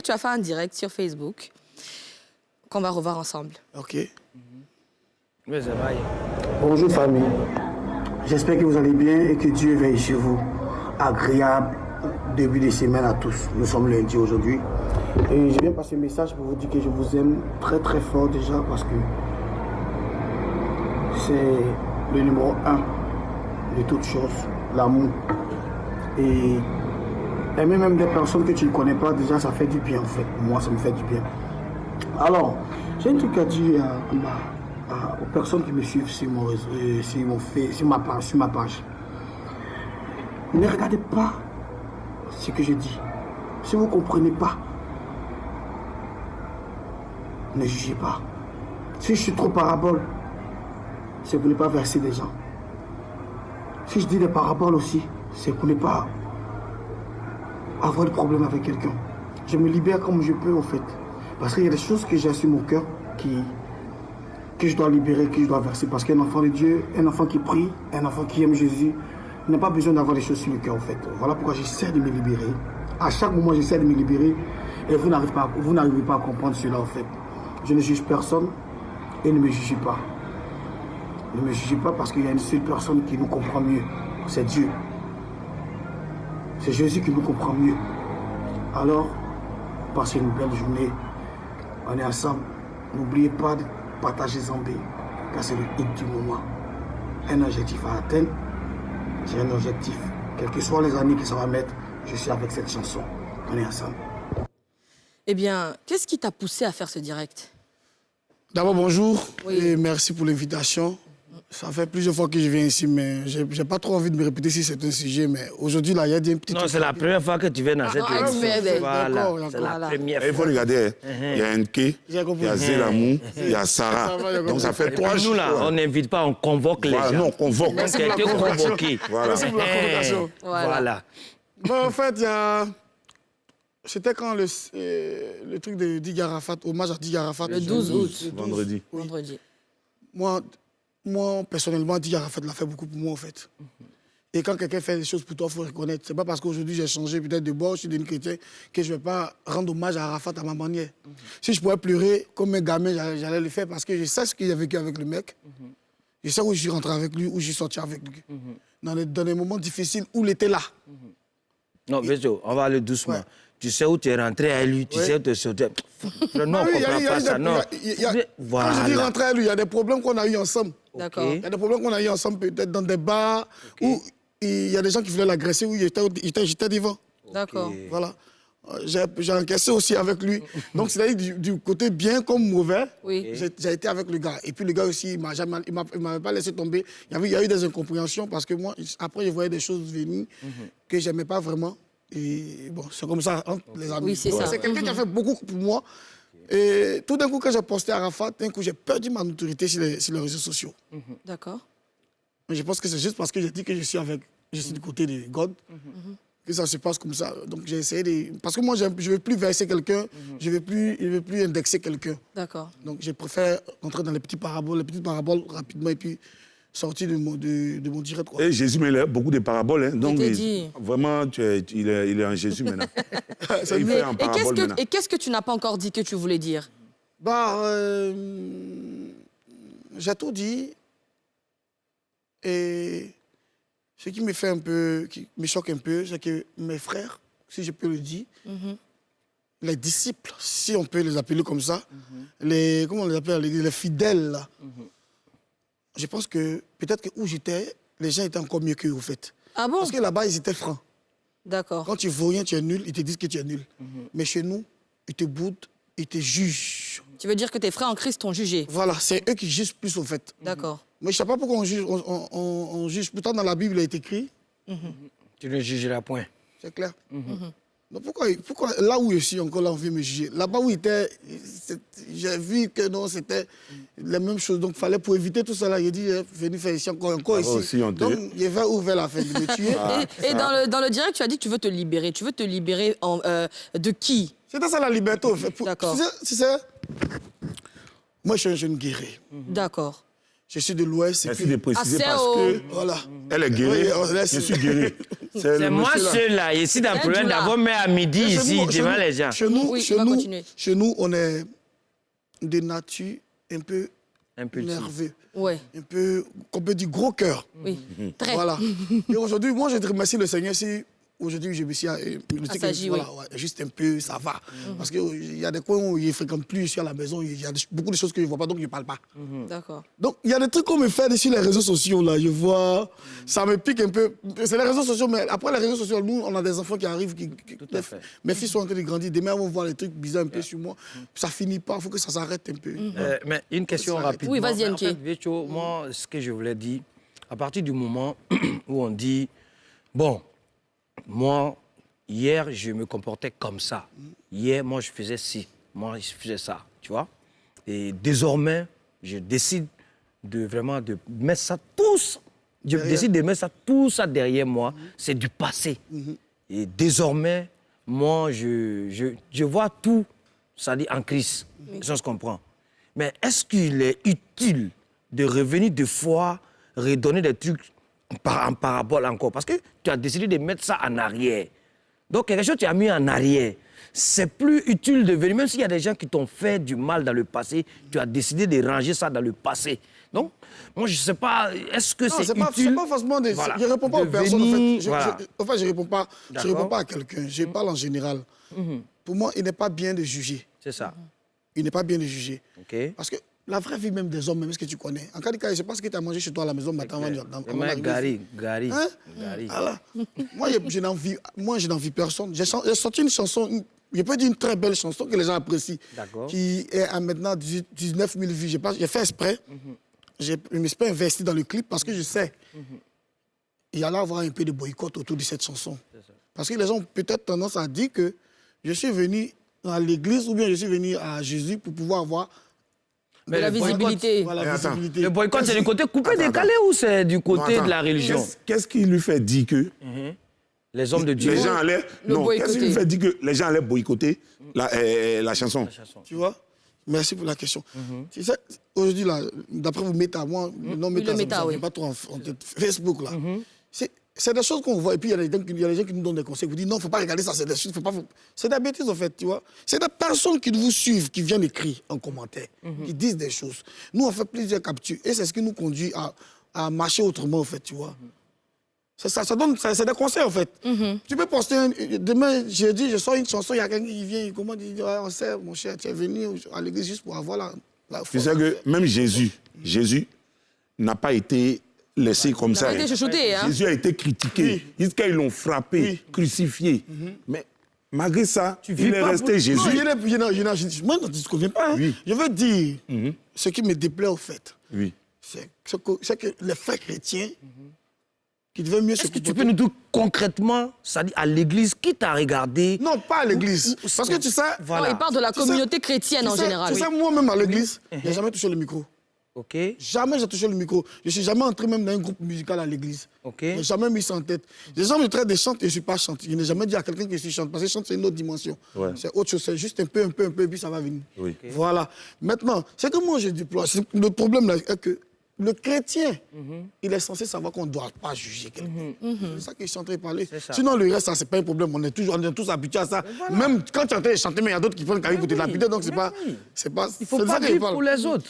tu as fait un direct sur Facebook qu'on va revoir ensemble. Ok. Oui, ça va. Bonjour famille. J'espère que vous allez bien et que Dieu veille sur vous. Agréable début de semaine à tous. Nous sommes lundi aujourd'hui. Et je viens passer un message pour vous dire que je vous aime très très fort déjà parce que c'est le numéro 1 de toutes choses, l'amour. Et aimer même des personnes que tu ne connais pas, déjà ça fait du bien en fait. Moi ça me fait du bien. Alors, j'ai un truc à dire aux personnes qui me suivent sur ma page. Ne regardez pas ce que je dis. Si vous ne comprenez pas, ne jugez pas. Si je suis trop parabole, c'est pour ne pas verser des gens. Si je dis des paraboles aussi, c'est pour ne pas avoir de problème avec quelqu'un. Je me libère comme je peux en fait. Parce qu'il y a des choses que j'ai sur mon cœur que je dois libérer, que je dois verser. Parce qu'un enfant de Dieu, un enfant qui prie, un enfant qui aime Jésus, n'a pas besoin d'avoir des choses sur le cœur en fait. Voilà pourquoi j'essaie de me libérer. À chaque moment, j'essaie de me libérer et vous n'arrivez pas à comprendre cela en fait. Je ne juge personne et ne me jugez pas. Ne me jugez pas parce qu'il y a une seule personne qui nous comprend mieux. C'est Dieu. C'est Jésus qui nous comprend mieux. Alors, passez une belle journée. On est ensemble. N'oubliez pas de partager Zambé, car c'est le hit du moment. Un objectif à atteindre. J'ai un objectif. Quelles que soient les années que ça va mettre, je suis avec cette chanson. On est ensemble. Eh bien, qu'est-ce qui t'a poussé à faire ce direct? D'abord, bonjour Oui. et merci pour l'invitation. Ça fait plusieurs fois que je viens ici, mais je n'ai pas trop envie de me répéter si c'est un sujet. Mais aujourd'hui, là, il y a une petite... Non, c'est la première fois que tu viens dans cette émission. Voilà, d'accord. c'est la première Il faut fois. regarder, il y a NK, J'ai compris. il y a Zélamou, il y a Sarah. Donc ça fait 3 Nous, jours. là, on n'invite pas, on convoque les Voilà, gens. non, on convoque. Donc, tu as été convoqué. Voilà. Merci pour la convocation. Voilà. Bon, en fait, il y a... C'était quand le truc de Didier Arafat, hommage à Didier Arafat. Le 12 août. Vendredi. Oui. Vendredi. Moi, personnellement, Didier Arafat l'a fait beaucoup pour moi, en fait. Et quand quelqu'un fait des choses pour toi, il faut reconnaître. C'est pas parce qu'aujourd'hui j'ai changé peut-être de bord, je suis devenu chrétien, que je ne vais pas rendre hommage à Arafat à ma manière. Si je pouvais pleurer comme un gamin, j'allais le faire parce que je sais ce qu'il a vécu avec le mec. Je sais où je suis rentré avec lui, où je suis sorti avec lui. Dans des moments difficiles où il était là. Non, Bézo, on va aller doucement. Ouais. Tu sais où tu es rentré à lui, tu sais où tu es sorti. Non, on ne comprend pas ça, non. Quand je dis rentrer à lui, il y a des problèmes qu'on a eu ensemble. D'accord. Il y a des problèmes qu'on a eu ensemble, peut-être dans des bars, où il y a des gens qui voulaient l'agresser, où j'étais devant. D'accord. Voilà. J'ai encaissé aussi avec lui. Donc, c'est-à-dire du côté bien comme mauvais, Oui. j'ai été avec le gars. Et puis le gars aussi, il ne m'avait pas laissé tomber. Il y a eu des incompréhensions parce que moi, après, je voyais des choses venir que je n'aimais pas vraiment. Et bon, c'est comme ça entre les amis. Oui, c'est ça. C'est quelqu'un qui a fait beaucoup pour moi. Et tout d'un coup, quand j'ai posté Arafat, d'un coup, j'ai perdu ma notoriété sur les réseaux sociaux. D'accord. Mais je pense que c'est juste parce que j'ai dit que je suis du côté de God, que ça se passe comme ça. Donc j'ai essayé de... Parce que moi, je ne veux plus verser quelqu'un, je ne veux plus indexer quelqu'un. D'accord. Donc je préfère entrer dans les petites paraboles rapidement et puis sortir de mon direct. Quoi. Et Jésus, mais il a beaucoup de paraboles. Hein. Donc, t'ai dit. vraiment, il est en Jésus maintenant. Il fait en parabole maintenant. Et qu'est-ce que tu n'as pas encore dit que tu voulais dire? J'ai tout dit. Et ce qui me fait un peu, qui me choque un peu, c'est que mes frères, si je peux le dire, les disciples, si on peut les appeler comme ça, comment on les appelle, les fidèles, là, je pense que peut-être que où j'étais, les gens étaient encore mieux qu'eux, au fait. Ah bon? Parce que là-bas, ils étaient francs. D'accord. Quand tu vaux rien, tu es nul, ils te disent que tu es nul. Mais chez nous, ils te boudent, ils te jugent. Tu veux dire que tes frères en Christ t'ont jugé? Voilà, c'est eux qui jugent plus, au fait. D'accord. Mais je ne sais pas pourquoi on juge. Pourtant, dans la Bible, il est écrit. Tu ne jugeras point. C'est clair. Donc pourquoi, là où je suis encore, là, on veut me juger? Là-bas où il était, j'ai vu que non, c'était la même chose. Donc, il fallait, pour éviter tout ça, là, il dit, venez faire ici, encore ici. Aussi, Donc, il va ouvrir la fête de me tuer. Et dans le direct, tu as dit que tu veux te libérer. Tu veux te libérer de qui? C'était ça la liberté, en fait. D'accord. Tu sais, moi, je suis un jeune guerrier. D'accord. Je suis de l'Ouest. Merci de préciser Ah, parce que Voilà. elle est guérie. Oui, on laisse- Je suis guéri. C'est moi ceux-là. Ici, dans le problème Doula. d'avoir mis à midi Mais ici, devant les gens. Chez nous, Oui, chez on va nous, continuer. chez nous, on est de nature un peu Impulsif. nerveux. Ouais, Un peu, qu'on peut dire gros cœur. oui. Très. Voilà. Et aujourd'hui, moi, je te remercie le Seigneur si aujourd'hui je me suis Assagi, voilà, ouais, juste un peu, ça va. Parce qu'il y a des coins où il ne fréquente plus ici à la maison, il y a beaucoup de choses que je ne vois pas, donc je ne parle pas. D'accord. Donc, il y a des trucs qu'on me fait sur les réseaux sociaux, là, je vois, ça me pique un peu. C'est les réseaux sociaux, mais après les réseaux sociaux, nous, on a des enfants qui arrivent, à fait. mes fils sont en train de grandir, demain, ils vont voir les trucs bizarres un peu sur moi. Ça finit pas, il faut que ça s'arrête un peu. Mais une question rapidement. Oui, vas-y, Mais en NK. fait, Vécho, moi, ce que je voulais dire, à partir du moment où on dit, bon, moi, hier, je me comportais comme ça. Hier, moi, je faisais ci. Moi, je faisais ça, tu vois. Et désormais, je décide de vraiment de mettre ça tous. Je décide de mettre ça, tout ça derrière moi. C'est du passé. Et désormais, moi, je vois tout, ça dit en crise. Ça se comprend. Mais est-ce qu'il est utile de revenir deux fois, redonner des trucs en parabole encore? Parce que tu as décidé de mettre ça en arrière. Donc, quelque chose que tu as mis en arrière. C'est plus utile de venir, même s'il y a des gens qui t'ont fait du mal dans le passé, tu as décidé de ranger ça dans le passé. Donc, moi, je ne sais pas, est-ce que c'est utile? C'est pas forcément des... Voilà. Je ne réponds pas aux De personnes, en venir, fait. voilà. Je ne réponds pas, D'accord. à quelqu'un, je parle en général. Pour moi, il n'est pas bien de juger. C'est ça. Il n'est pas bien de juger. OK. Parce que la vraie vie même des hommes, même ce que tu connais. En cas de cas, je ne sais pas ce que tu as mangé chez toi à la maison matin avant Mais d'arriver. Gary. Hein? Gary. Voilà. Moi, je n'en vis personne. J'ai sorti une chanson, je peux dire une très belle chanson que les gens apprécient. D'accord. Qui est à maintenant 19 000 vues. J'ai fait exprès. Je ne me suis pas investi dans le clip parce que je sais il y allait avoir un peu de boycott autour de cette chanson. Parce que les gens ont peut-être tendance à dire que je suis venu à l'église ou bien je suis venu à Jésus pour pouvoir avoir De la le boycott, visibilité. voilà, Mais attends. visibilité. Le boycott, c'est du côté coupé, Attends, décalé ou c'est du côté Attends. de la religion? Qu'est-ce qui lui fait dire que Les hommes de Dieu. les gens allaient... Le Non, qu'est-ce qui lui boycotter. fait dire que les gens allaient boycotter la chanson? Tu vois? Merci pour la question. Tu sais, aujourd'hui, là, d'après vos méta, moi, le nom méta, le ça méta, me oui. vient pas trop en tête. Facebook, là. C'est des choses qu'on voit. Et puis, il y a des gens qui nous donnent des conseils. Vous dites, non, il ne faut pas regarder ça, c'est des choses, c'est des bêtises, en fait, tu vois. C'est des personnes qui vous suivent, qui viennent écrire en commentaire, qui disent des choses. Nous, on fait plusieurs captures. Et c'est ce qui nous conduit à marcher autrement, en fait, tu vois. C'est des conseils, en fait. Tu peux poster, demain, jeudi, je sors une chanson, il y a quelqu'un qui vient, il commande, il dit, ouais, on sait, mon cher, tu es venu à l'église juste pour avoir la foi. Tu sais que même Jésus n'a pas été laissé comme ça. a été chouchouté, hein. Jésus a été critiqué. Jusqu'à ils l'ont frappé, crucifié. Mais malgré ça, il est resté Jésus. Non, moi, je ne te conviens pas. Hein. Oui. Je veux dire, ce qui me déplaît, au fait, Oui. c'est que les frères chrétiens, qui devaient mieux se Est-ce que tu comporter... peux nous dire concrètement, c'est-à-dire à l'église, qui t'a regardé? Non, pas à l'église. Parce que tu sais... Voilà. Non, il parle de la Tu sais- communauté chrétienne en général. Tu sais, moi-même à l'église, je n'ai jamais touché le micro. OK. Jamais j'ai touché le micro. Je ne suis jamais entré même dans un groupe musical à l'église. OK. Je n'ai jamais mis ça en tête. Les gens me traitent de chante et je ne suis pas chante. Je n'ai jamais dit à quelqu'un que je suis chante. Parce que chante, c'est une autre dimension. Ouais. C'est autre chose. C'est juste un peu, et puis ça va venir. Oui. Voilà. Maintenant, c'est que moi, je déploie. Le problème, là, est que le chrétien, il est censé savoir qu'on ne doit pas juger quelqu'un. C'est ça que je suis en train de parler. ça. Sinon, le reste, ça, c'est pas un problème. On est tous habitués à ça. Même quand tu es en train de chanter, mais il y a d'autres qui prennent carré pour te lapider. Donc, c'est pas... Il faut c'est de pas ça que je vivre parle. pour les autres.